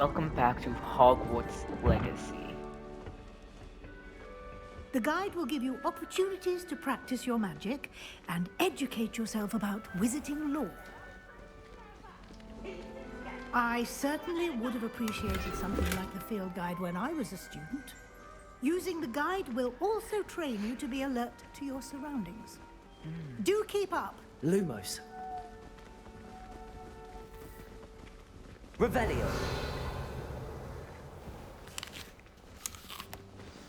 Welcome back to Hogwarts Legacy. The guide will give you opportunities to practice your magic and educate yourself about wizarding lore. I certainly would have appreciated something like the field guide when I was a student. Using the guide will also train you to be alert to your surroundings. Do keep up. Lumos. Revelio.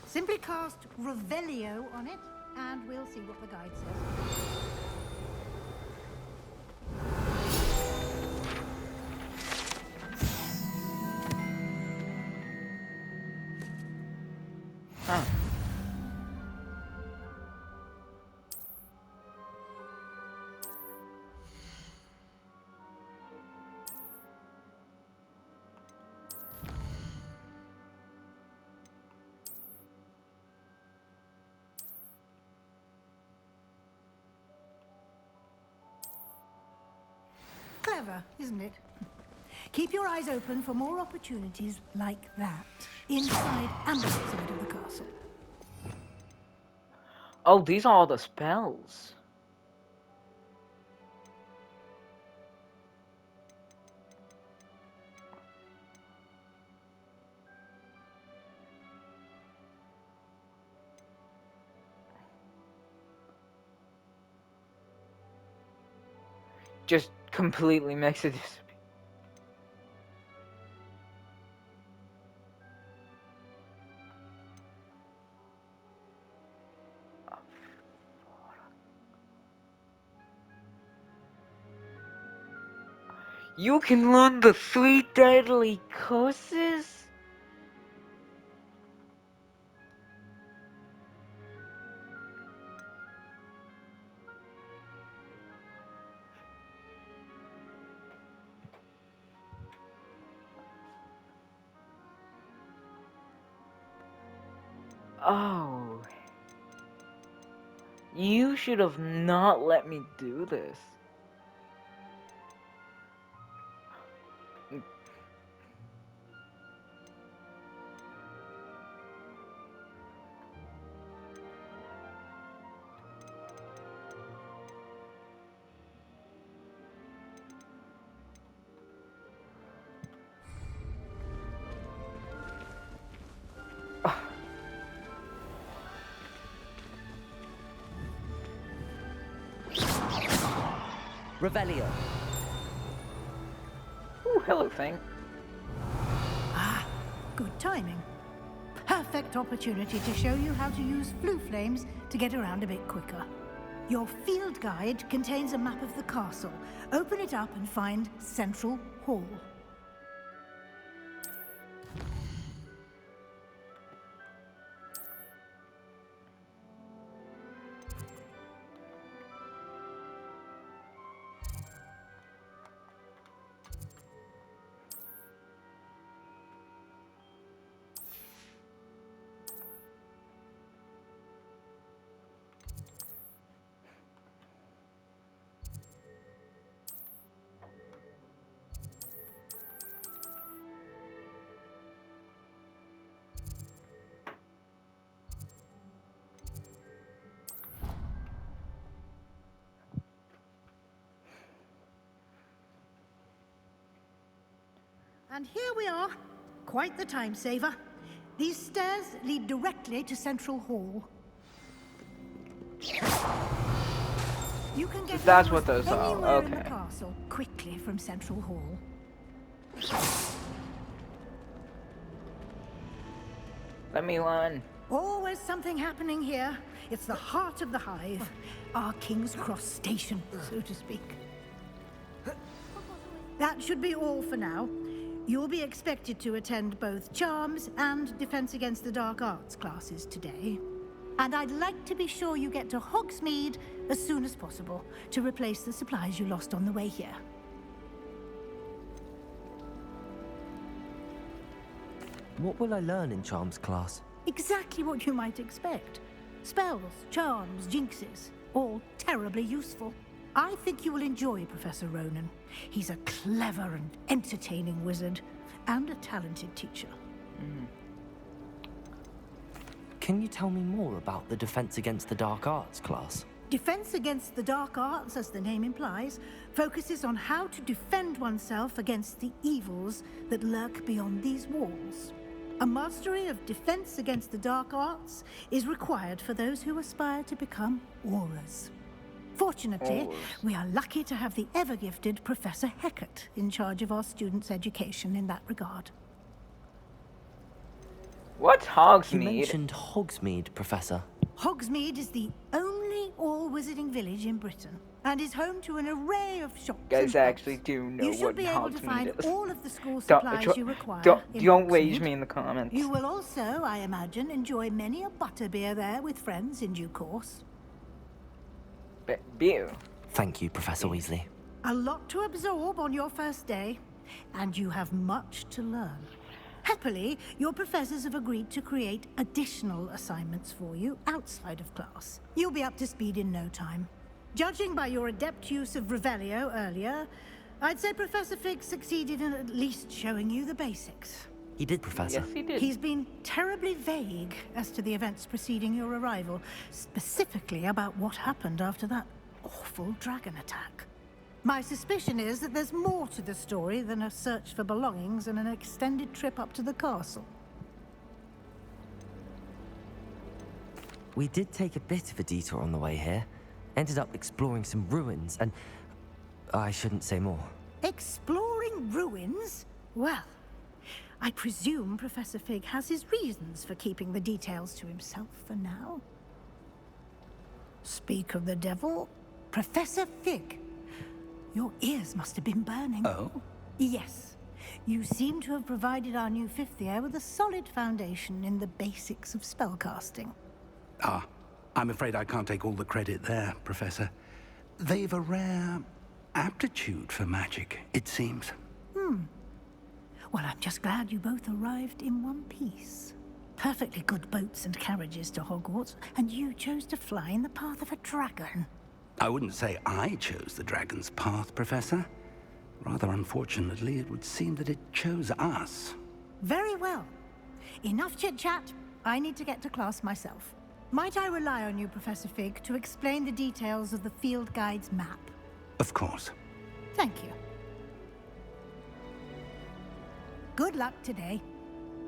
Simply cast Revelio on it, and we'll see what the guide says. Huh. Clever, isn't it? Keep your eyes open for more opportunities like that, inside and outside of the castle. Oh, these are all the spells. Just completely makes it disappear. You can learn the 3 deadly curses? Oh. You should have not let me do this. Revelio. Ooh, hello thing. Ah, good timing. Perfect opportunity to show you how to use flue flames to get around a bit quicker. Your field guide contains a map of the castle. Open it up and find Central Hall. And here we are. Quite the time saver. These stairs lead directly to Central Hall. You can get That's almost what those are, anywhere in the okay. castle quickly from Central Hall. Let me learn. Always something happening here. It's the heart of the hive. Our King's Cross station, so to speak. That should be all for now. You'll be expected to attend both Charms and Defense Against the Dark Arts classes today. And I'd like to be sure you get to Hogsmeade as soon as possible to replace the supplies you lost on the way here. What will I learn in Charms class? Exactly what you might expect. Spells, charms, jinxes, all terribly useful. I think you will enjoy Professor Ronan. He's a clever and entertaining wizard. and a talented teacher. Can you tell me more about the Defense Against the Dark Arts class? Defense Against the Dark Arts, as the name implies, focuses on how to defend oneself against the evils that lurk beyond these walls. A mastery of Defense Against the Dark Arts is required for those who aspire to become auras. Fortunately, we are lucky to have the ever-gifted Professor Heckert in charge of our students' education in that regard. What's You Hogsmeade? mentioned Hogsmeade, Professor. Hogsmeade is the only all-wizarding village in Britain and is home to an array of shops You guys and actually pubs. do know You what should be able to Hogsmeade find is. all of the school supplies you require in Don't rage Hogsmeade. me in the comments. You will also, I imagine, enjoy many a butterbeer there with friends in due course. Beer. Thank you, Professor Weasley. A lot to absorb on your first day, and you have much to learn. Happily, your professors have agreed to create additional assignments for you outside of class. You'll be up to speed in no time. Judging by your adept use of Revelio earlier, I'd say Professor Fig succeeded in at least showing you the basics. He did, Professor. Yes, he did. He's been terribly vague as to the events preceding your arrival, specifically about what happened after that awful dragon attack. My suspicion is that there's more to the story than a search for belongings and an extended trip up to the castle. We did take a bit of a detour on the way here. Ended up exploring some ruins and... I shouldn't say more. Exploring ruins? Well, I presume Professor Fig has his reasons for keeping the details to himself for now. Speak of the devil, Professor Fig. Your ears must have been burning. Oh? Yes. You seem to have provided our new fifth year with a solid foundation in the basics of spellcasting. Ah, I'm afraid I can't take all the credit there, Professor. They've a rare aptitude for magic, it seems. Well, I'm just glad you both arrived in one piece. Perfectly good boats and carriages to Hogwarts, and you chose to fly in the path of a dragon. I wouldn't say I chose the dragon's path, Professor. Rather unfortunately, it would seem that it chose us. Very well. Enough chit-chat. I need to get to class myself. Might I rely on you, Professor Fig, to explain the details of the field guide's map? Of course. Thank you. Good luck today.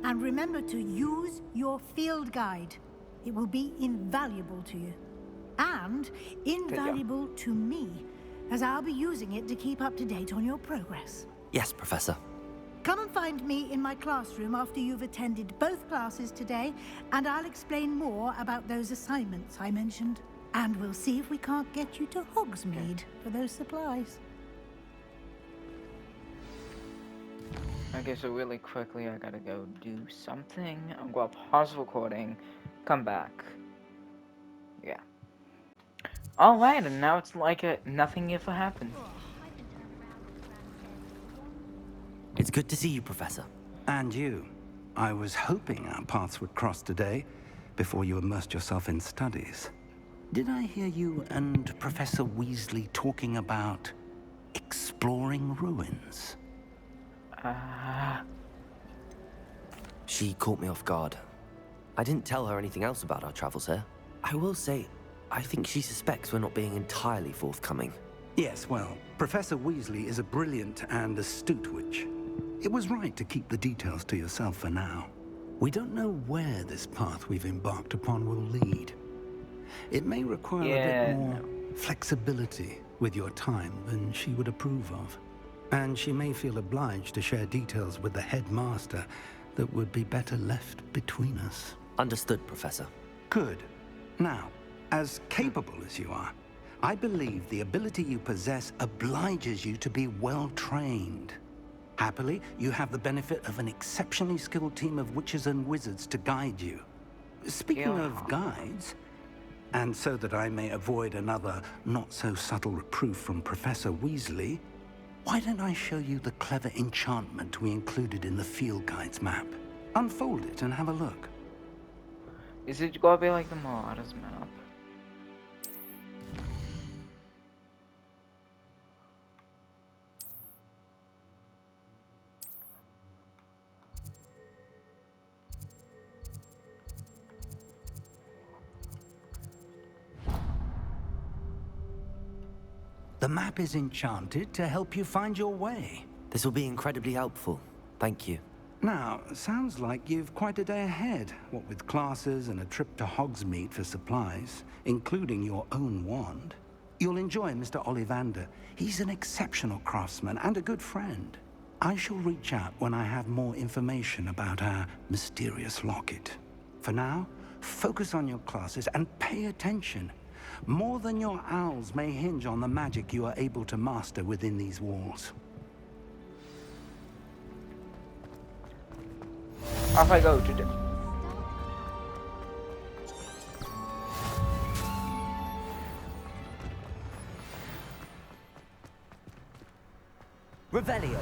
And remember to use your field guide. It will be invaluable to you. And invaluable to me, as I'll be using it to keep up to date on your progress. Yes, Professor. Come and find me in my classroom after you've attended both classes today, and I'll explain more about those assignments I mentioned. And we'll see if we can't get you to Hogsmeade for those supplies. Okay, so really quickly, I gotta go do something. I'm gonna pause recording, come back. Yeah. Alright, and now it's like nothing ever happened. It's good to see you, Professor. And you. I was hoping our paths would cross today, before you immersed yourself in studies. Did I hear you and Professor Weasley talking about exploring ruins? She caught me off guard. I didn't tell her anything else about our travels here. I will say, I think she suspects we're not being entirely forthcoming. Yes, well, Professor Weasley is a brilliant and astute witch. It was right to keep the details to yourself for now. We don't know where this path we've embarked upon will lead. It may require a bit more flexibility with your time than she would approve of. And she may feel obliged to share details with the headmaster that would be better left between us. Understood, Professor. Good. Now, as capable as you are, I believe the ability you possess obliges you to be well trained. Happily, you have the benefit of an exceptionally skilled team of witches and wizards to guide you. Speaking of guides, and so that I may avoid another not-so-subtle reproof from Professor Weasley, why don't I show you the clever enchantment we included in the field guide's map? Unfold it and have a look. Is it gonna be like the Marauders map? The map is enchanted to help you find your way. This will be incredibly helpful. Thank you. Now, sounds like you've quite a day ahead, what with classes and a trip to Hogsmeade for supplies, including your own wand. You'll enjoy Mr. Ollivander. He's an exceptional craftsman and a good friend. I shall reach out when I have more information about our mysterious locket. For now, focus on your classes and pay attention. More than your owls may hinge on the magic you are able to master within these walls. Off I go to the... Revelio.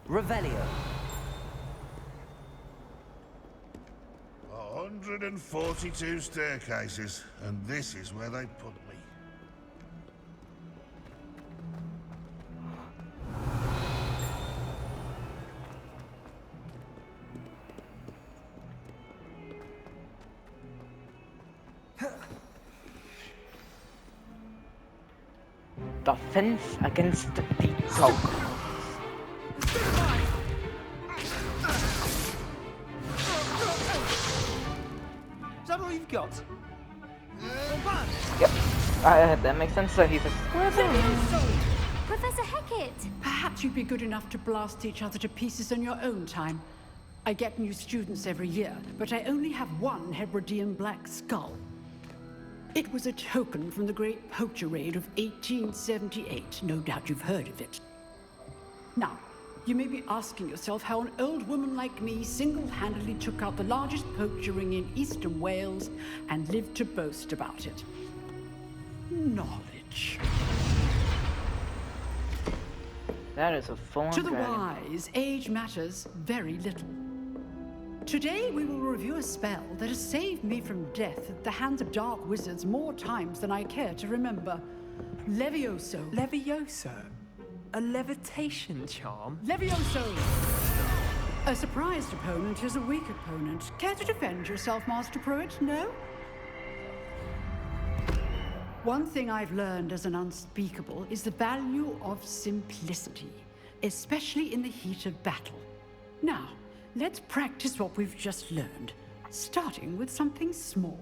Revelio. 142 staircases, and this is where they put me. Defense against the dog. Is that all you've got? Yep, that makes sense. So he's a... Professor Hecat! Perhaps you'd be good enough to blast each other to pieces on your own time. I get new students every year, but I only have one Hebridean black skull. It was a token from the Great Poacher Raid of 1878. No doubt you've heard of it. Now, you may be asking yourself how an old woman like me single-handedly took out the largest poacher ring in eastern Wales and lived to boast about it. Knowledge. That is a full-on To the dragon. wise, age matters very little. Today we will review a spell that has saved me from death at the hands of dark wizards more times than I care to remember. Levioso. Levioso? A levitation charm? Levioso! A surprised opponent is a weak opponent. Care to defend yourself, Master Pruitt? No? One thing I've learned as an unspeakable is the value of simplicity, especially in the heat of battle. Now, let's practice what we've just learned, starting with something small.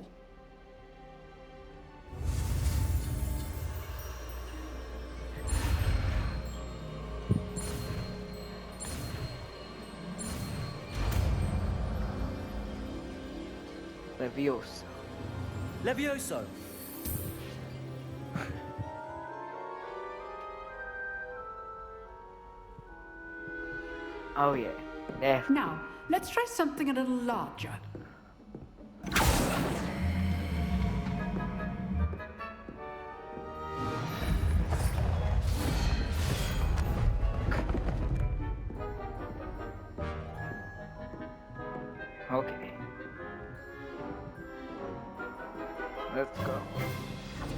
Leviosa. Levioso. Oh yeah. There. Now, let's try something a little larger. Okay. Let's go.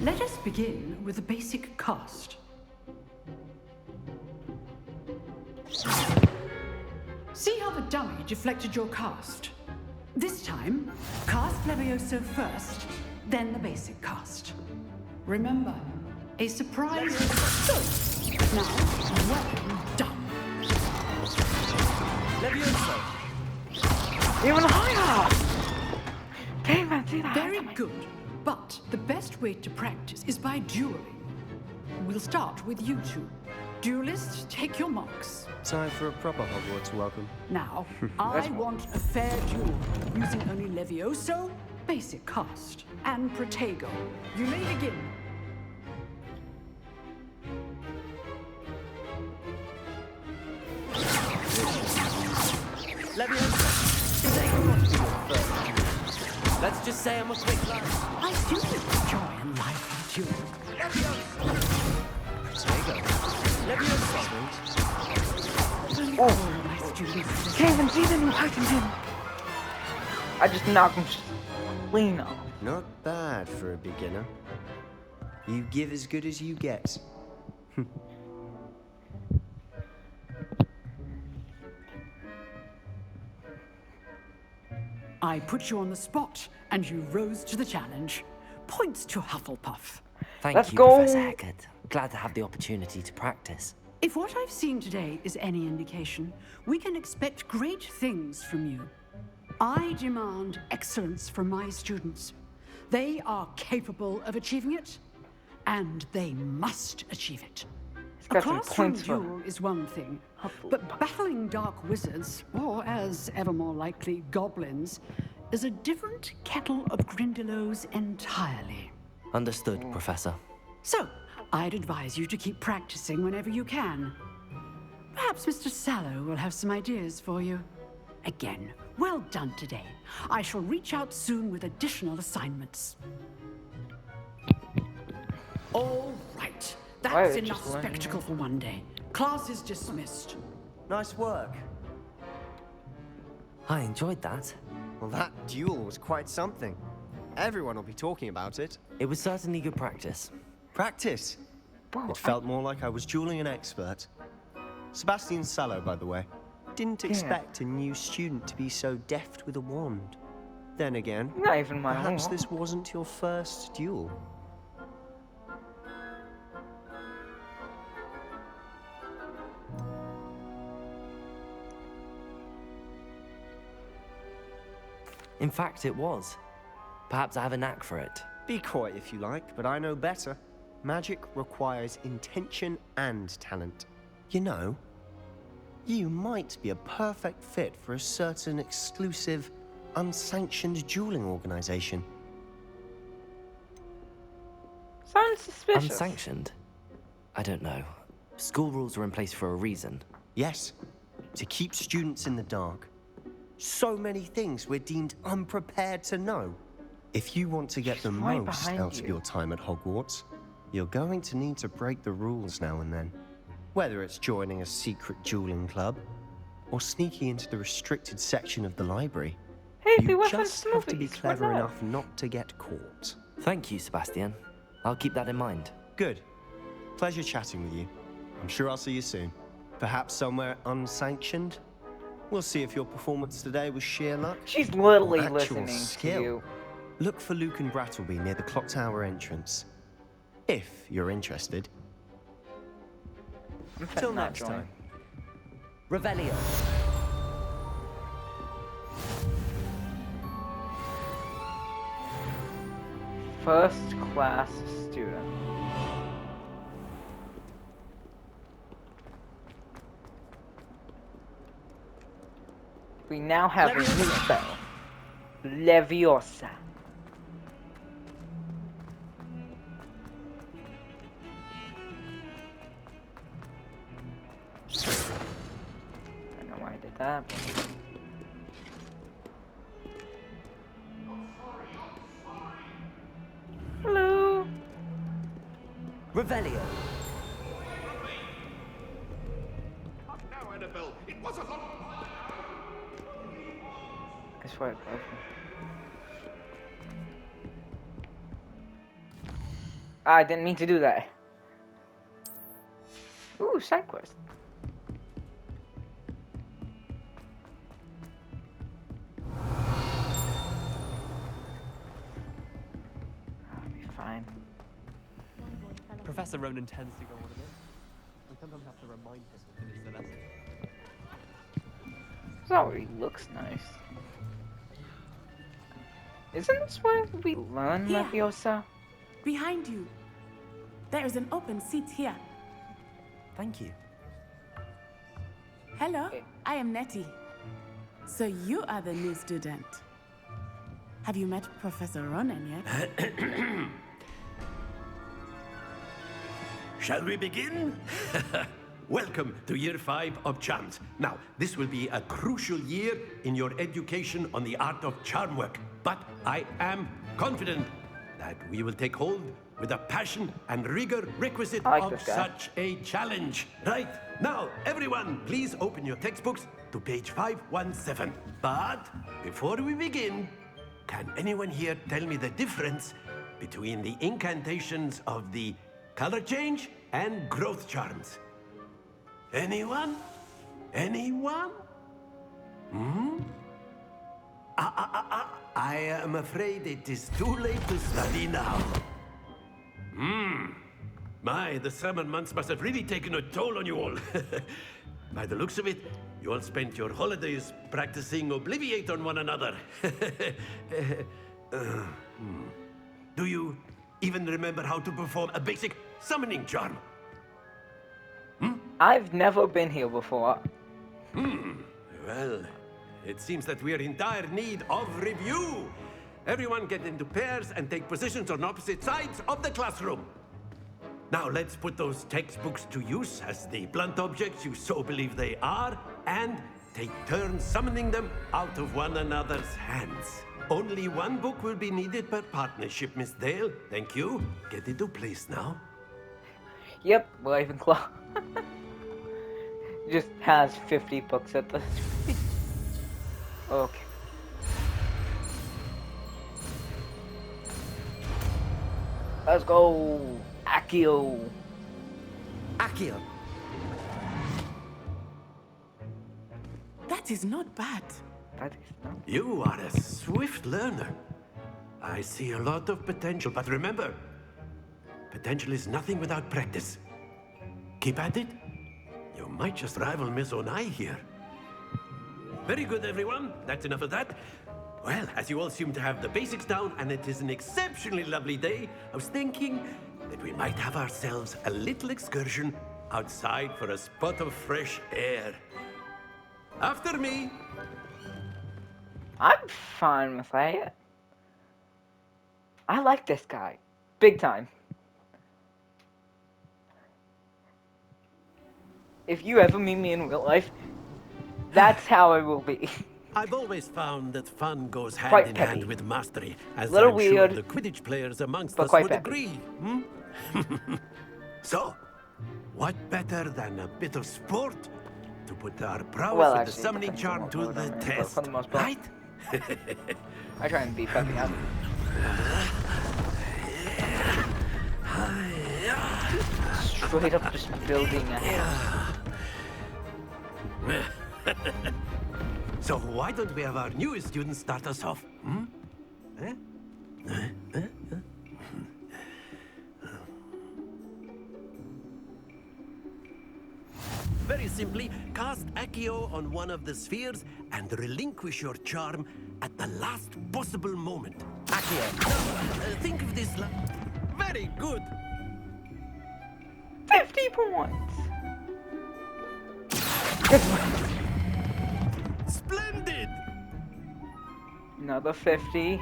Let us begin with the basic cast. See how the dummy deflected your cast? This time, cast Levioso first, then the basic cast. Remember, a surprise is good. Now, well done. Levioso. Even higher! Damn, I see that. Very good. But the best way to practice is by dueling. We'll start with you two. Duelists, take your marks. Time for a proper Hogwarts welcome. Now, I want a fair duel, using only Levioso basic cast and Protego. You may begin. Let's just say I'm a quick lad. I do enjoy a lively duel. Oh, can't even see the new height in him. I just knocked him clean off. Not bad for a beginner. You give as good as you get. I put you on the spot, and you rose to the challenge. Points to Hufflepuff. Thank Let's you, go. Professor Hecat. Glad to have the opportunity to practice. If what I've seen today is any indication, we can expect great things from you. I demand excellence from my students. They are capable of achieving it, and they must achieve it. A got some classroom points for duel is one thing, but battling dark wizards, or as ever more likely, goblins, is a different kettle of Grindylows entirely. Understood, Professor. So, I'd advise you to keep practicing whenever you can. Perhaps Mr. Sallow will have some ideas for you. Again, well done today. I shall reach out soon with additional assignments. All right. Why That's are they enough just learning? spectacle for one day. Class is dismissed. Nice work. I enjoyed that. Well, that duel was quite something. Everyone will be talking about it. It was certainly good practice. Practice. Bro, It felt more like I was dueling an expert. Sebastian Sallow, by the way. Didn't expect a new student to be so deft with a wand. Then again, not even my perhaps own. this wasn't your first duel. In fact, it was. Perhaps I have a knack for it. Be coy if you like, but I know better. Magic requires intention and talent. You know, you might be a perfect fit for a certain exclusive, unsanctioned dueling organization. Sounds suspicious. Unsanctioned? I don't know. School rules are in place for a reason. Yes, to keep students in the dark. So many things we're deemed unprepared to know. If you want to get the right most behind out of you. your time at Hogwarts, you're going to need to break the rules now and then. Whether it's joining a secret dueling club, or sneaking into the restricted section of the library, Hey, the you weapons just have to be movies, why clever not? enough not to get caught. Thank you, Sebastian. I'll keep that in mind. Good. Pleasure chatting with you. I'm sure I'll see you soon. Perhaps somewhere unsanctioned? We'll see if your performance today was sheer luck. She's literally or actual listening skill. to you. Look for Luke and Brattleby near the clock tower entrance. If you're interested. I'm finna Till not next join. time. Revelio. First class student. We now have a new spell. Leviosa. I don't know why I did that. but- Hello. Revelio. Now, Annabelle, it was a lot. I swear it broke me. I didn't mean to do that. Ooh, side quest. I'll be fine. Professor Ronan tends to go on a bit. We sometimes have to remind him to finish the lesson. This already looks nice. Isn't this where we learn Here. Leviosa? Behind you. There is an open seat here. Thank you. Hello, I am Nettie. So you are the new student. Have you met Professor Ronan yet? Shall we begin? Welcome to Year 5 of Charms. Now, this will be a crucial year in your education on the art of charm work. But I am confident that we will take hold with the passion and rigor requisite of such a challenge. Right, now, everyone, please open your textbooks to page 517. But before we begin, can anyone here tell me the difference between the incantations of the color change and growth charms? Anyone? Anyone? I am afraid it is too late to study now. My, the summer months must have really taken a toll on you all. By the looks of it, you all spent your holidays practicing Obliviate on one another. Do you even remember how to perform a basic summoning charm? I've never been here before. Well, it seems that we are in dire need of review. Everyone get into pairs and take positions on opposite sides of the classroom. Now let's put those textbooks to use as the blunt objects you so believe they are, and take turns summoning them out of one another's hands. Only one book will be needed per partnership, Miss Dale. Thank you. Get into place now. Yep, Ravenclaw. Just has 50 books at this. Okay. Let's go, Accio. Accio. That is not bad. That is not. You are a swift learner. I see a lot of potential, but remember, potential is nothing without practice. Keep at it. You might just rival Miss Onai here. Very good, everyone. That's enough of that. Well, as you all seem to have the basics down, and it is an exceptionally lovely day, I was thinking that we might have ourselves a little excursion outside for a spot of fresh air. After me. I'm fine with that. I like this guy. Big time. If you ever meet me in real life, that's how I will be. I've always found that fun goes hand Quite in petty. hand with mastery, as Little I'm weird, sure the Quidditch players amongst but us quite would peppy. agree. So, what better than a bit of sport to put our prowess Well, in the actually, summoning depends charm on to what the mode I'm in, but test, for the most part, right? I try and be peppy up. Straight up just building a house. So why don't we have our newest student start us off? Very simply, cast Accio on one of the spheres and relinquish your charm at the last possible moment. Accio. Now, think of this. Very good. 50 points. Splendid. Another 50.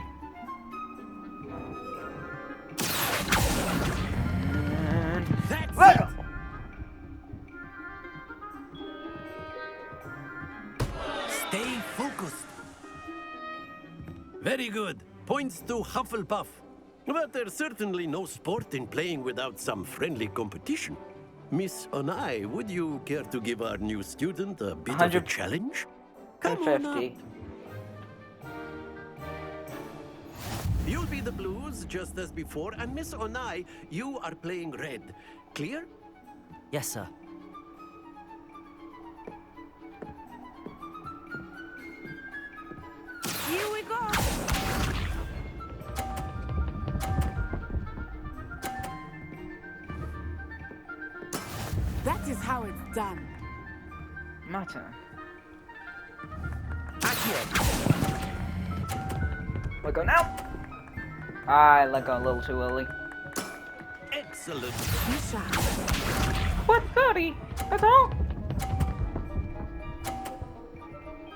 And That's let's it. go. Stay focused. Very good. Points to Hufflepuff. But there's certainly no sport in playing without some friendly competition. Miss Onai, would you care to give our new student a bit of a 100 challenge? Come on up. 50. You'll be the blues, just as before, and Miss Onai, you are playing red. Clear? Yes, sir. Here we go. That is how it's done. My turn. Let go now. I let go a little too early. Excellent. Misha. What, 30? That's all?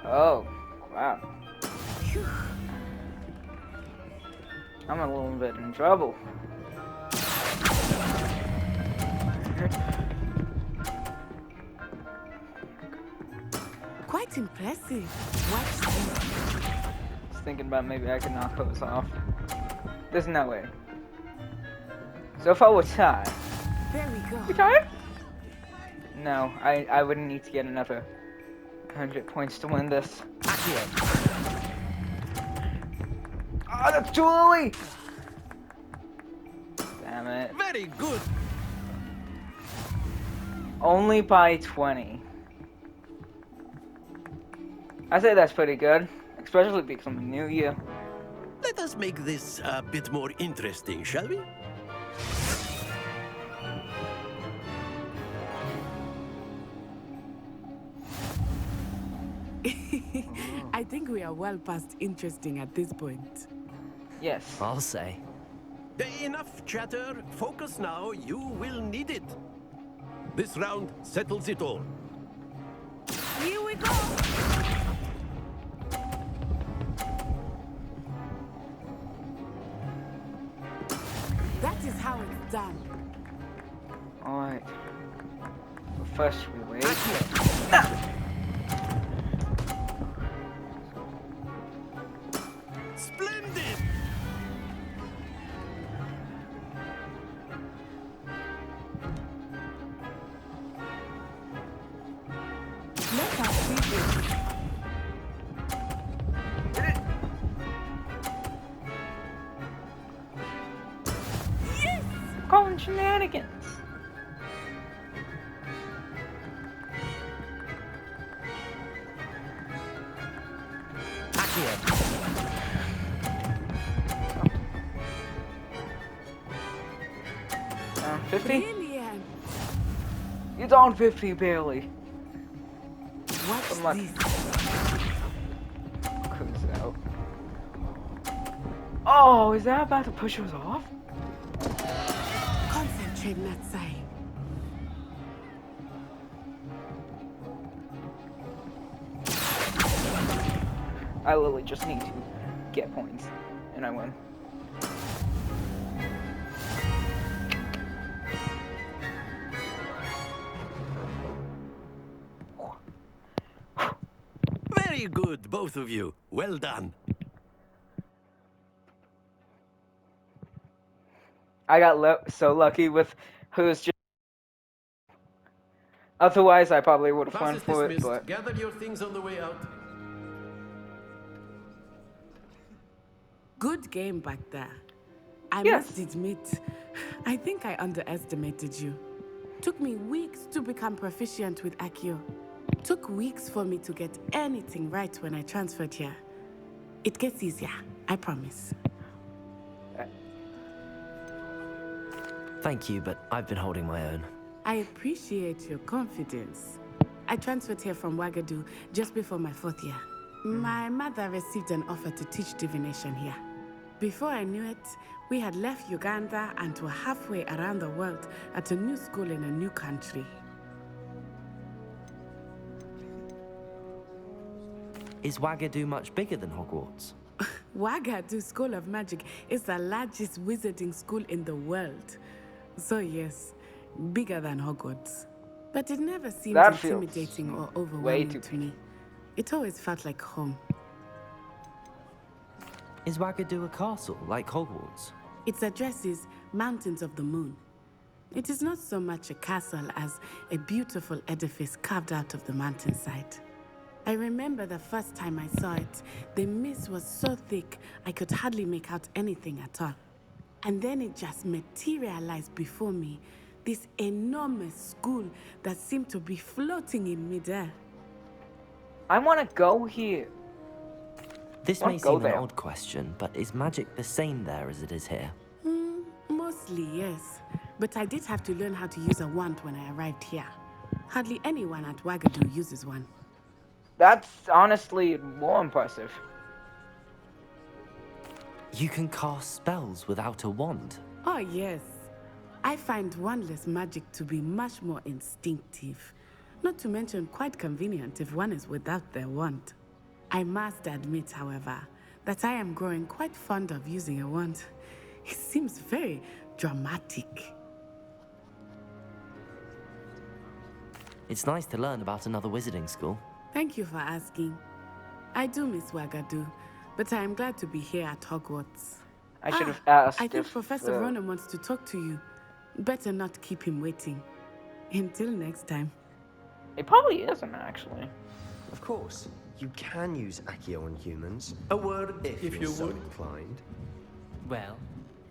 Oh, wow. I'm a little bit in trouble. Quite impressive. Watch this. I was thinking about maybe I could knock those off. There's no way. So far we're tied. There we go. We tied? No, I wouldn't need to get another 100 points to win this. Oh, that's too early! Damn it. Very good. Only by 20. I say that's pretty good, especially because I'm a new year. Let us make this a bit more interesting, shall we? I think we are well past interesting at this point. Yes. I'll say. Enough chatter. Focus now. You will need it. This round settles it all. Here we go. That is how it's done. Alright. But first we wait. Splendid! Let us see this. Calling shenanigans. Accio. 50? Brilliant. You're down 50, barely. Watch I'm like- this. Cruise out. Oh, is that about to push us off? Concentrate, Natsai. I literally just need to get points, and I win. Very good, both of you. Well done. I got so lucky with who's just. Otherwise, I probably would have Class won is for it, dismissed. but. Gather your things on the way out. Good game back there. I Yes. must admit, I think I underestimated you. Took me weeks to become proficient with Accio. Took weeks for me to get anything right when I transferred here. It gets easier, I promise. Thank you, but I've been holding my own. I appreciate your confidence. I transferred here from Wagadu just before my 4th year. My mother received an offer to teach divination here. Before I knew it, we had left Uganda and were halfway around the world at a new school in a new country. Is Wagadu much bigger than Hogwarts? Wagadu School of Magic is the largest wizarding school in the world. So yes, bigger than Hogwarts. But it never seemed That feels intimidating or way overwhelming too to me. It always felt like home. Is Wagadu a castle, like Hogwarts? Its address is Mountains of the Moon. It is not so much a castle as a beautiful edifice carved out of the mountainside. I remember the first time I saw it, the mist was so thick I could hardly make out anything at all. And then it just materialized before me, this enormous school that seemed to be floating in midair. I want to go here. This Wanna may go seem an there. odd question, but is magic the same there as it is here? Mostly, yes. But I did have to learn how to use a wand when I arrived here. Hardly anyone at Wagadu uses one. That's honestly more impressive. You can cast spells without a wand. Oh, yes. I find wandless magic to be much more instinctive. Not to mention quite convenient if one is without their wand. I must admit, however, but I am growing quite fond of using a wand. It seems very dramatic. It's nice to learn about another wizarding school. Thank you for asking. I do miss Wagadu, but I am glad to be here at Hogwarts. I should have asked I think if, Professor Ronan wants to talk to you. Better not keep him waiting. Until next time. It probably isn't, actually. Of course, you can use Accio on humans. A word, If if you're you so would. inclined. Well,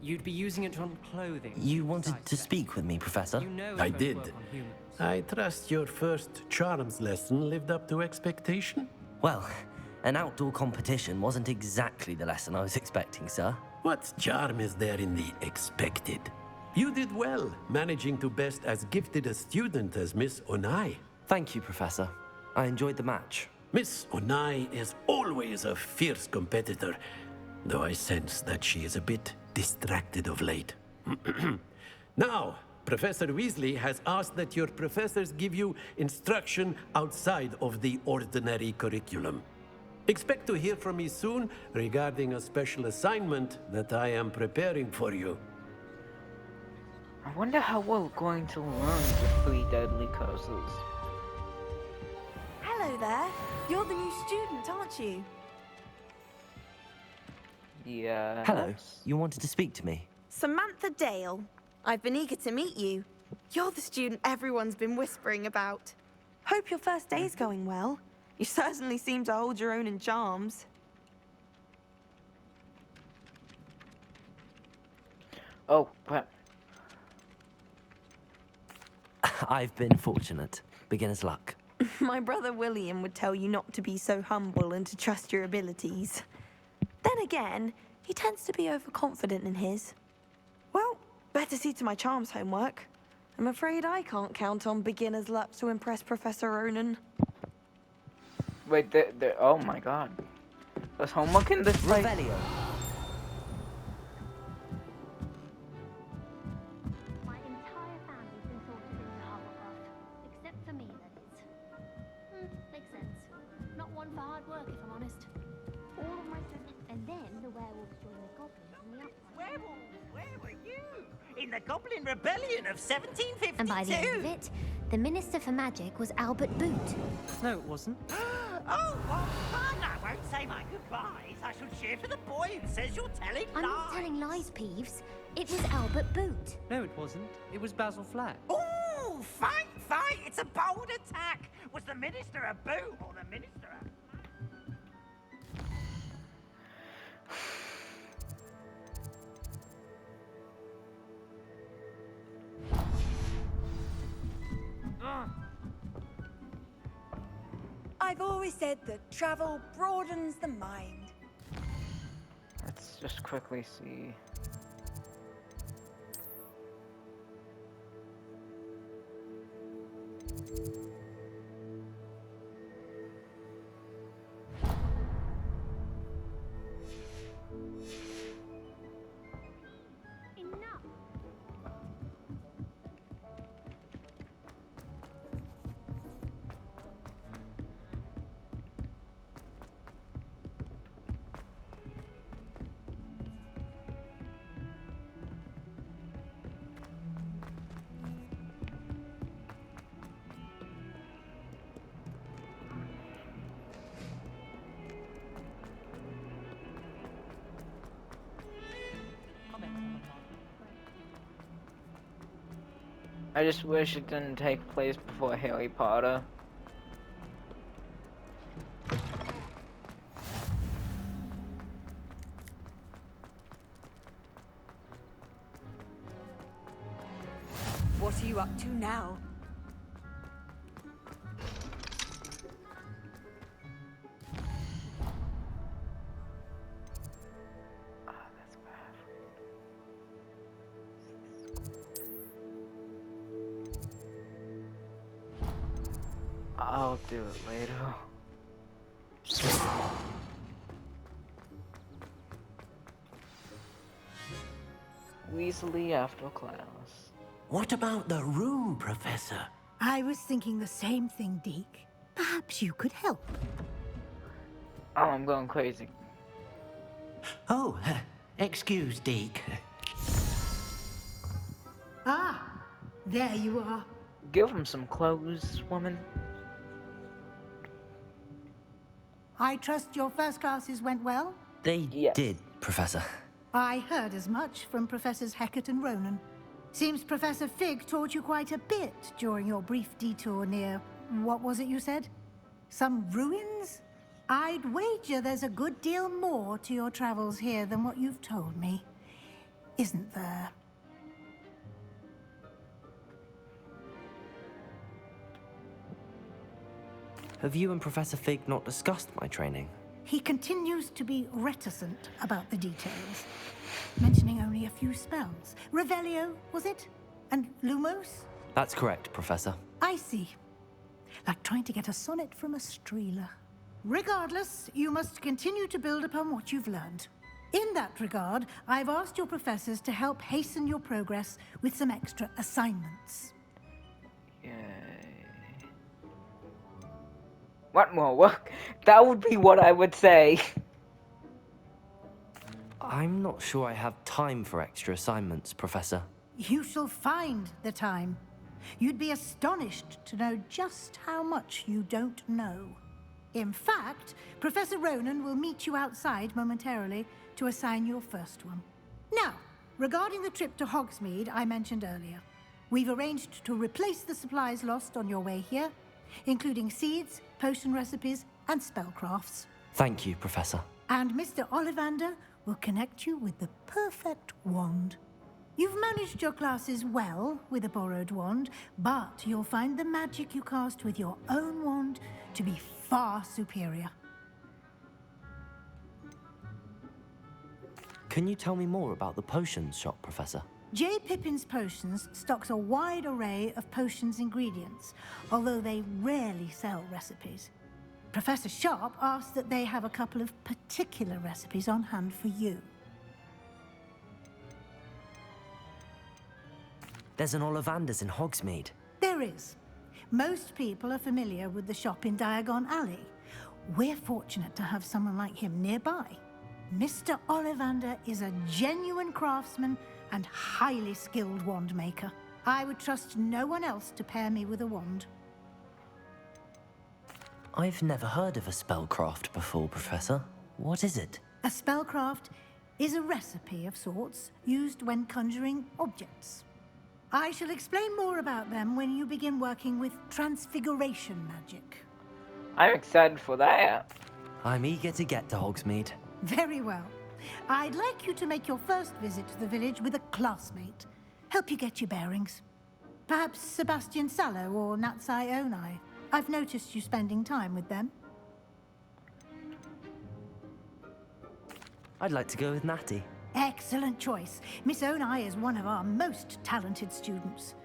you'd be using it on clothing. You wanted besides to that. speak with me, Professor? You know I it won't did. work on humans. I trust your first charms lesson lived up to expectation. Well, an outdoor competition wasn't exactly the lesson I was expecting, sir. What charm is there in the expected? You did well, managing to best as gifted a student as Miss Onai. Thank you, Professor. I enjoyed the match. Miss Onai is always a fierce competitor, though I sense that she is a bit distracted of late. Now, Professor Weasley has asked that your professors give you instruction outside of the ordinary curriculum. Expect to hear from me soon regarding a special assignment that I am preparing for you. I wonder how we're going to learn the 3 deadly curses. Hello there. You're the new student, aren't you? Yeah. Hello. You wanted to speak to me? Samantha Dale. I've been eager to meet you. You're the student everyone's been whispering about. Hope your first day's going well. You certainly seem to hold your own in charms. Oh, but I've been fortunate. Beginner's luck. My brother William would tell you not to be so humble and to trust your abilities. Then again, he tends to be overconfident in his. Well, better see to my charms homework. I'm afraid I can't count on beginner's luck to impress Professor Ronan. wait, oh my god. There's homework in this place? Revelio. My entire family's been sorted into Hufflepuff. Except for me, that is. Makes sense. Not one for hard work, if I'm honest. All of my siblings... And then the werewolves joined the goblins in the uprising. Werewolves? Where were you? In the Goblin Rebellion of 1752? And by the end of it, the Minister for Magic was Albert Boot. No, it wasn't. Oh, what fun! I won't say my goodbyes. I shall cheer for the boy who says you're telling I'm lies. not telling lies, Peeves. It was Albert Boot. No, it wasn't. It was Basil Flack. Ooh, fight, fight! It's a bold attack. Was the Minister a boo or the Minister a... I've always said that travel broadens the mind. Let's just quickly see. Enough! I just wish it didn't take place before Harry Potter. What are you up to now? That's bad. I'll do it later. Weasley after class. What about the room, Professor? I was thinking the same thing, Deke. Perhaps you could help. Oh, I'm going crazy. Oh, excuse, Deke. Ah, there you are. Give him some clothes, woman. I trust your first classes went well? They Yes. did, Professor. I heard as much from Professors Hecat and Ronan. Seems Professor Fig taught you quite a bit during your brief detour near... what was it you said? Some ruins? I'd wager there's a good deal more to your travels here than what you've told me. Isn't there? Have you and Professor Fig not discussed my training? He continues to be reticent about the details, mentioning only a few spells. Revelio, was it? And Lumos? That's correct, Professor. I see. Like trying to get a sonnet from a streeler. Regardless, you must continue to build upon what you've learned. In that regard, I've asked your professors to help hasten your progress with some extra assignments. Yay. What more work? That would be what I would say. I'm not sure I have time for extra assignments, Professor. You shall find the time. You'd be astonished to know just how much you don't know. In fact, Professor Ronan will meet you outside momentarily to assign your first one. Now, regarding the trip to Hogsmeade I mentioned earlier, we've arranged to replace the supplies lost on your way here, including seeds, potion recipes, and spellcrafts. Thank you, Professor. And Mr. Ollivander will connect you with the perfect wand. You've managed your classes well with a borrowed wand, but you'll find the magic you cast with your own wand to be far superior. Can you tell me more about the potions shop, Professor? J. Pippin's Potions stocks a wide array of potions ingredients, although they rarely sell recipes. Professor Sharp asks that they have a couple of particular recipes on hand for you. There's an Ollivander's in Hogsmeade. There is. Most people are familiar with the shop in Diagon Alley. We're fortunate to have someone like him nearby. Mr. Ollivander is a genuine craftsman and highly skilled wand maker. I would trust no one else to pair me with a wand. I've never heard of a spellcraft before, Professor. What is it? A spellcraft is a recipe of sorts used when conjuring objects. I shall explain more about them when you begin working with transfiguration magic. I'm excited for that. I'm eager to get to Hogsmeade. Very well. I'd like you to make your first visit to the village with a classmate. Help you get your bearings. Perhaps Sebastian Sallow or Natsai Onai. I've noticed you spending time with them. I'd like to go with Natty. Excellent choice. Miss Onai is one of our most talented students.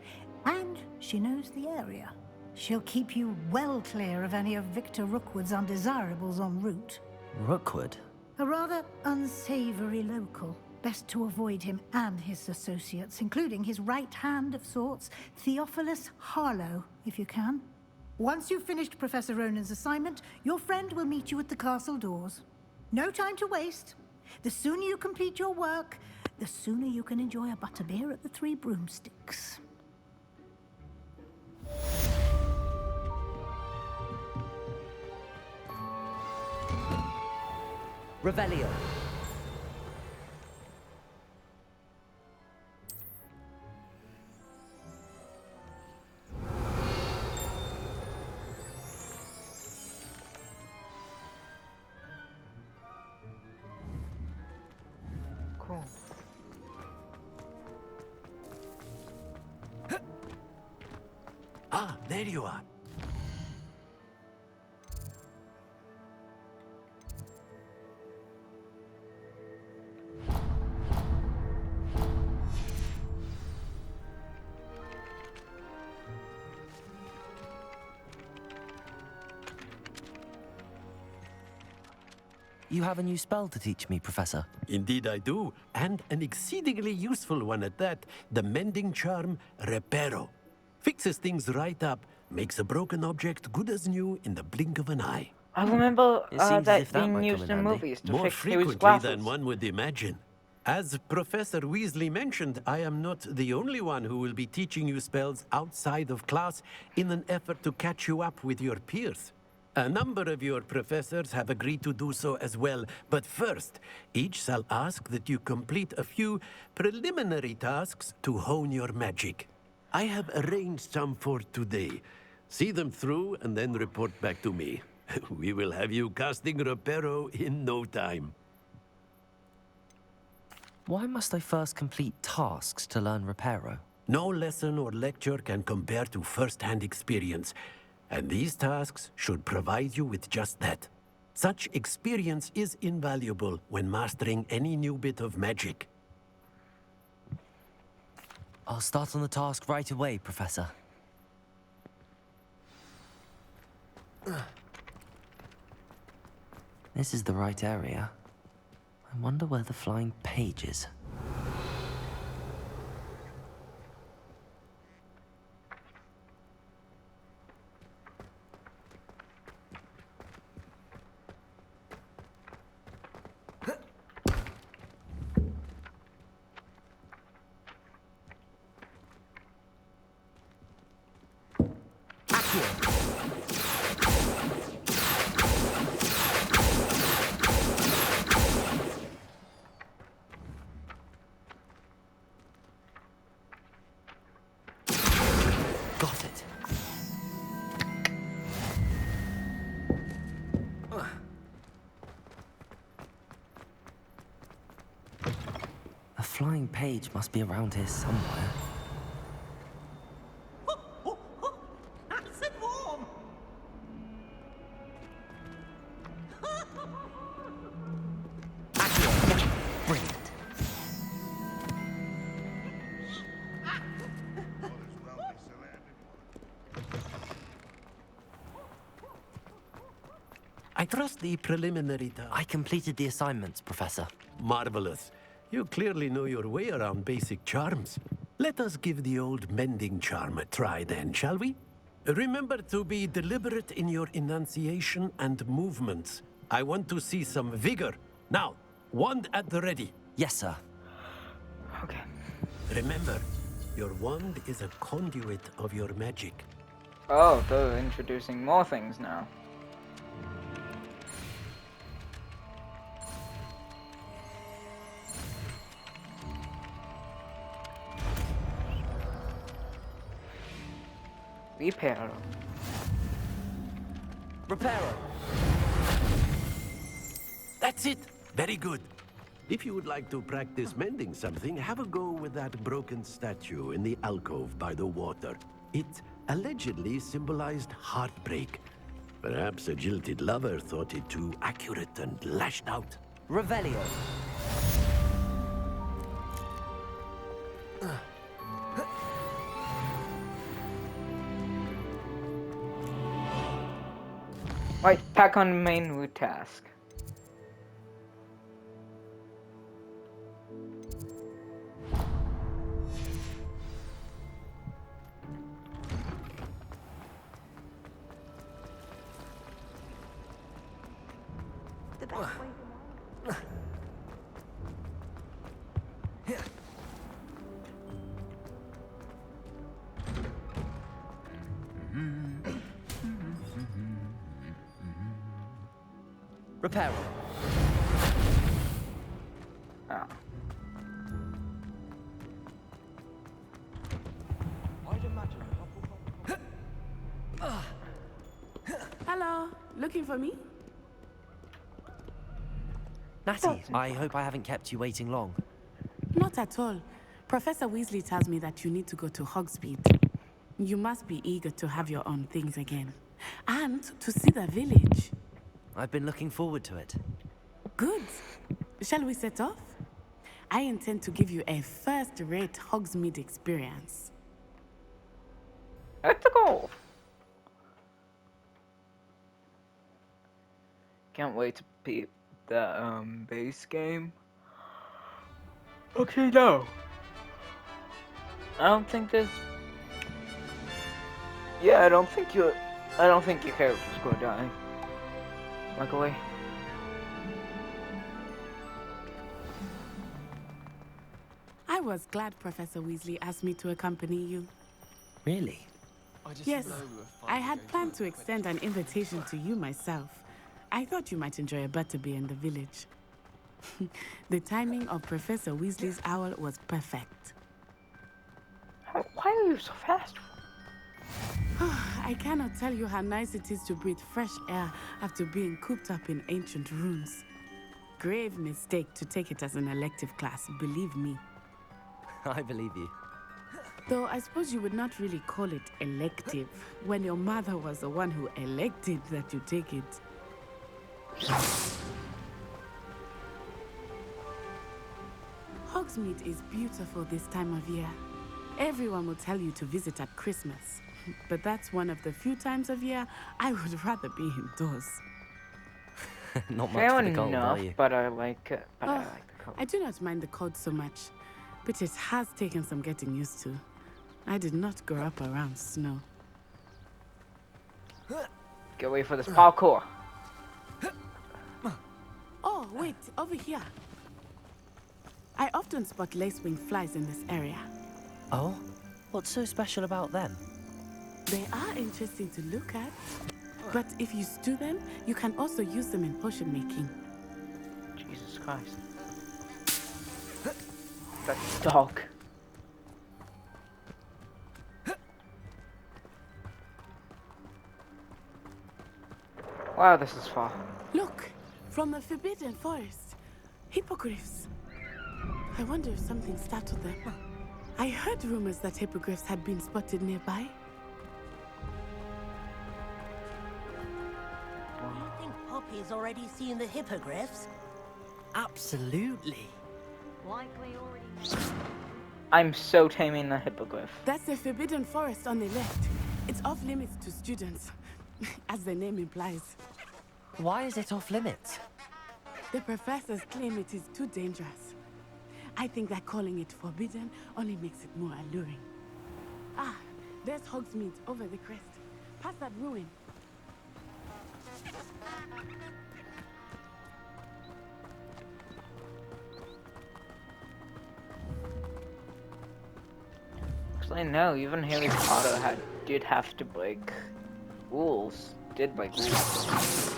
And she knows the area. She'll keep you well clear of any of Victor Rookwood's undesirables en route. Rookwood? A rather unsavory local. Best to avoid him and his associates, including his right hand of sorts, Theophilus Harlow, if you can. Once you've finished Professor Ronan's assignment, your friend will meet you at the castle doors. No time to waste. The sooner you complete your work, the sooner you can enjoy a butterbeer at the Three Broomsticks. Revelio. Cool. Ah, there you are. You have a new spell to teach me, Professor. Indeed I do, and an exceedingly useful one at that. The mending charm, Reparo. Fixes things right up, makes a broken object good as new in the blink of an eye. I remember It seems as that if that being might come used in in handy. movies to More fix Harry's frequently glasses. than one would imagine. As Professor Weasley mentioned, I am not the only one who will be teaching you spells outside of class in an effort to catch you up with your peers. A number of your professors have agreed to do so as well, but first, each shall ask that you complete a few preliminary tasks to hone your magic. I have arranged some for today. See them through and then report back to me. We will have you casting Reparo in no time. Why must I first complete tasks to learn Reparo? No lesson or lecture can compare to first-hand experience, and these tasks should provide you with just that. Such experience is invaluable when mastering any new bit of magic. I'll start on the task right away, Professor. This is the right area. I wonder where the flying page is. Got it. A flying page must be around here somewhere. Nice and warm. Brilliant. I trust the preliminary task. I completed the assignments, Professor. Marvelous. You clearly know your way around basic charms. Let us give the old mending charm a try then, shall we? Remember to be deliberate in your enunciation and movements. I want to see some vigor. Now, wand at the ready. Yes, sir. Okay. Remember, your wand is a conduit of your magic. Oh, they're introducing more things now. Reparo. Reparo. That's it. Very good. If you would like to practice mending something, have a go with that broken statue in the alcove by the water. It allegedly symbolized heartbreak. Perhaps a jilted lover thought it too accurate and lashed out. Revelio. Right, back on main route task. The best way to Reparo. Ah. Hello, looking for me? Natty, I hope I haven't kept you waiting long. Not at all. Professor Weasley tells me that you need to go to Hogsmeade. You must be eager to have your own things again. And to see the village. I've been looking forward to it. Good. Shall we set off? I intend to give you a first-rate Hogsmeade experience. Let's go. Can't wait to beat the base game. Okay, no. I don't think there's. Yeah, I don't think your character's gonna die. luckily. I was glad Professor Weasley asked me to accompany you. Really? Yes, I had planned to extend an invitation to you myself. I thought you might enjoy a butterbeer in the village. The timing of Professor Weasley's owl was perfect. Why are you so fast? I cannot tell you how nice it is to breathe fresh air after being cooped up in ancient rooms. Grave mistake to take it as an elective class, believe me. I believe you. Though I suppose you would not really call it elective when your mother was the one who elected that you take it. Hogsmeade is beautiful this time of year. Everyone will tell you to visit at Christmas. But that's one of the few times of year I would rather be indoors. Not much Fair for the cold, enough, are you? but I like it. But I like the cold. I do not mind the cold so much, but it has taken some getting used to. I did not grow up around snow. Get ready for this parkour. Oh, wait, over here. I often spot lacewing flies in this area. Oh? What's so special about them? They are interesting to look at. But if you stew them, you can also use them in potion making. Jesus Christ. That dog. Wow, this is far. Look, from the Forbidden Forest. Hippogriffs. I wonder if something startled them. I heard rumors that hippogriffs had been spotted nearby. Do you think Poppy's already seen the hippogriffs? Absolutely. Likely already. I'm so taming the hippogriff. That's the Forbidden Forest on the left. It's off limits to students, as the name implies. Why is it off limits? The professors claim it is too dangerous. I think that calling it forbidden only makes it more alluring. Ah, there's Hogsmeade over the crest. Past that ruin. Actually, no, even Harry Potter did have to break rules. Did break rules.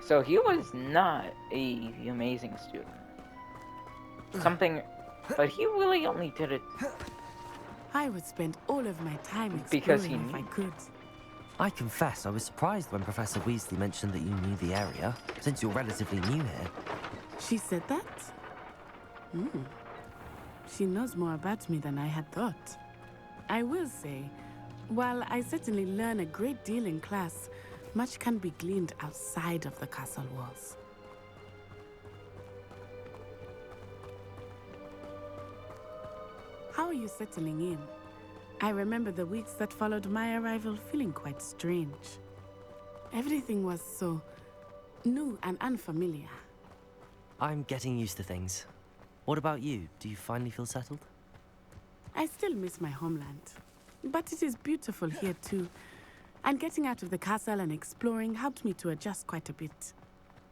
So he was not a amazing student. But he really only did it I would spend all of my time because exploring he if I could. I confess I was surprised when Professor Weasley mentioned that you knew the area, since you're relatively new here. She said that? She knows more about me than I had thought. I will say, while I certainly learn a great deal in class, much can be gleaned outside of the castle walls. How are you settling in? I remember the weeks that followed my arrival feeling quite strange. Everything was so new and unfamiliar. I'm getting used to things. What about you? Do you finally feel settled? I still miss my homeland, but it is beautiful here too. And getting out of the castle and exploring helped me to adjust quite a bit.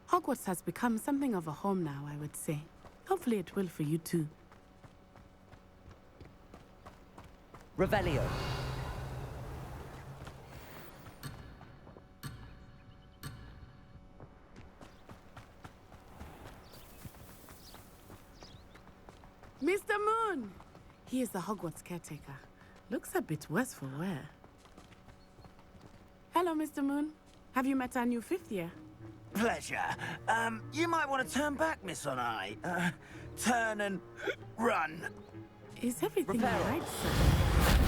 Hogwarts has become something of a home now, I would say. Hopefully it will for you too. Revelio. Mr. Moon! He is the Hogwarts caretaker. Looks a bit worse for wear. Hello, Mr. Moon. Have you met our new fifth year? Pleasure. You might want to turn back, Miss Onai. Turn and run. Is everything all right, sir?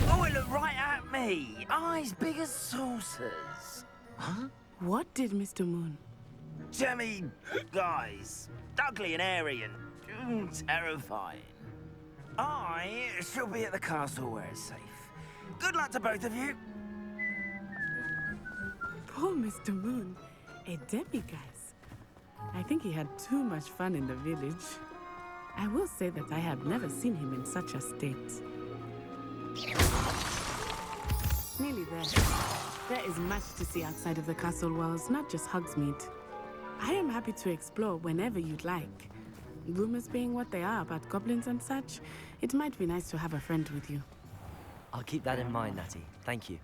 Oh, it looked right at me. Eyes big as saucers. Huh? What did Mr. Moon? Jemmy guys. Ugly and airy and terrifying. I shall be at the castle where it's safe. Good luck to both of you. Poor Mr. Moon. A demiguise. I think he had too much fun in the village. I will say that I have never seen him in such a state. Nearly there. There is much to see outside of the castle walls, not just Hogsmeade. I am happy to explore whenever you'd like. Rumors being what they are about goblins and such, it might be nice to have a friend with you. I'll keep that in mind, Natty. Thank you.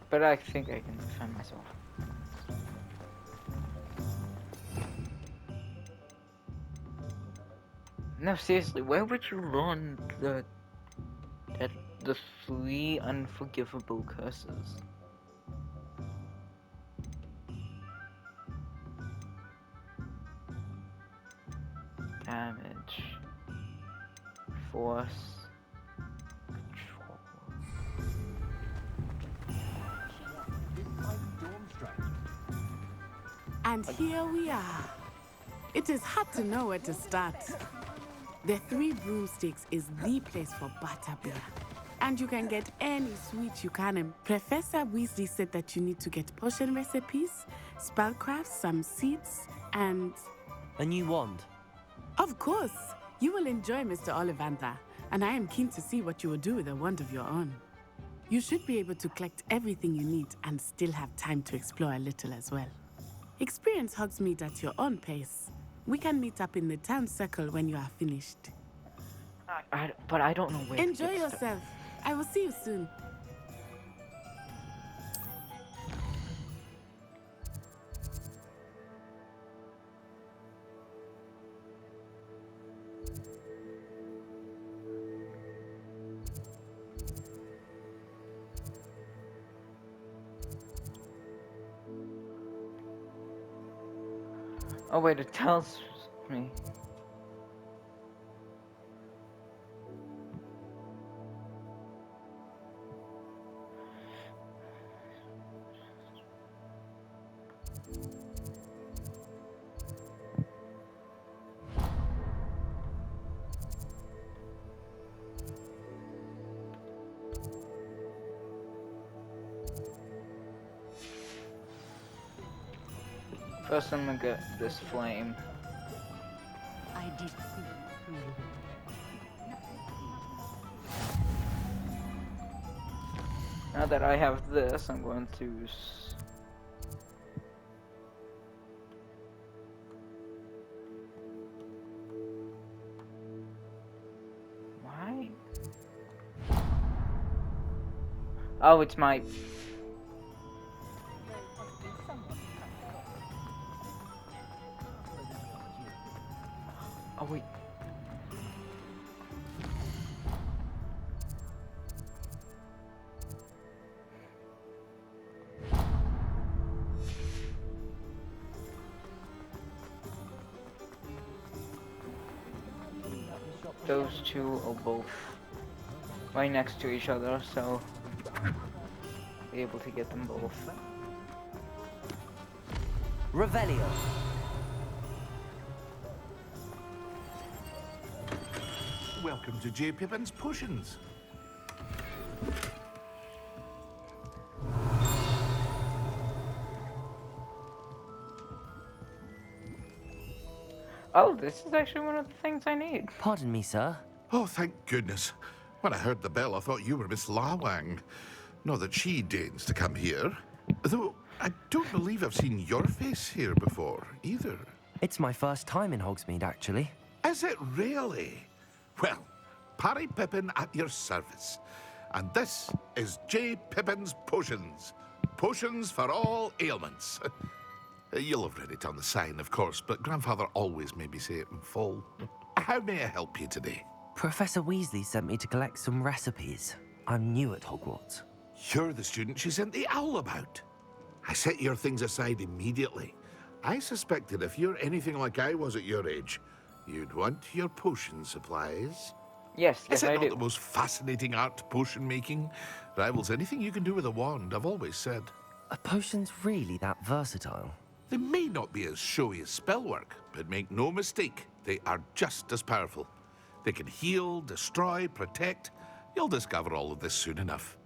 But I think I can defend myself. No, seriously, where would you learn the 3 unforgivable curses? Damage, force, control. And here we are. It is hard to know where to start. The 3 Broomsticks is the place for butterbeer. And you can get any sweet you can. Professor Weasley said that you need to get potion recipes, spellcrafts, some seeds, and... A new wand. Of course! You will enjoy Mr. Ollivander, and I am keen to see what you will do with a wand of your own. You should be able to collect everything you need and still have time to explore a little as well. Experience Hogsmeade at your own pace. We can meet up in the town circle when you are finished. But I don't know where to Enjoy get yourself. I will see you soon. Oh wait, it tells me. First I'm gonna get this flame. I did. Now that I have this, I'm going to why? Oh, it's my oh wait. Those two are both right next to each other, so be able to get them both. Revelio. Welcome to J. Pippin's Potions. Oh, this is actually one of the things I need. Pardon me, sir. Oh, thank goodness. When I heard the bell, I thought you were Miss Lawang. Not that she deigns to come here. Though, I don't believe I've seen your face here before, either. It's my first time in Hogsmeade, actually. Is it really? Well, Parry Pippin at your service. And this is J. Pippin's Potions. Potions for all ailments. You'll have read it on the sign, of course, but Grandfather always made me say it in full. How may I help you today? Professor Weasley sent me to collect some recipes. I'm new at Hogwarts. You're the student she sent the owl about. I set your things aside immediately. I suspected if you're anything like I was at your age, you'd want your potion supplies. Yes, Is it I not do. the most fascinating art, potion making? Rivals anything you can do with a wand, I've always said. Are potions really that versatile? They may not be as showy as spellwork, but make no mistake, they are just as powerful. They can heal, destroy, protect. You'll discover all of this soon enough.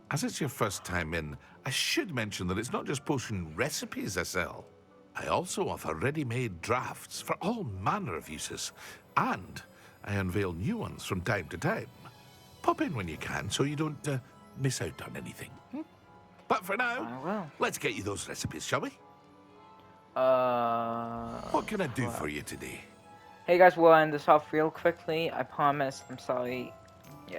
As it's your first time in, I should mention that it's not just potion recipes I sell. I also offer ready-made drafts for all manner of uses, and I unveil new ones from time to time. Pop in when you can so you don't miss out on anything. But for I now, will. let's get you those recipes, shall we? What can I do for you today? Hey guys, we'll end this off real quickly. I promise. I'm sorry.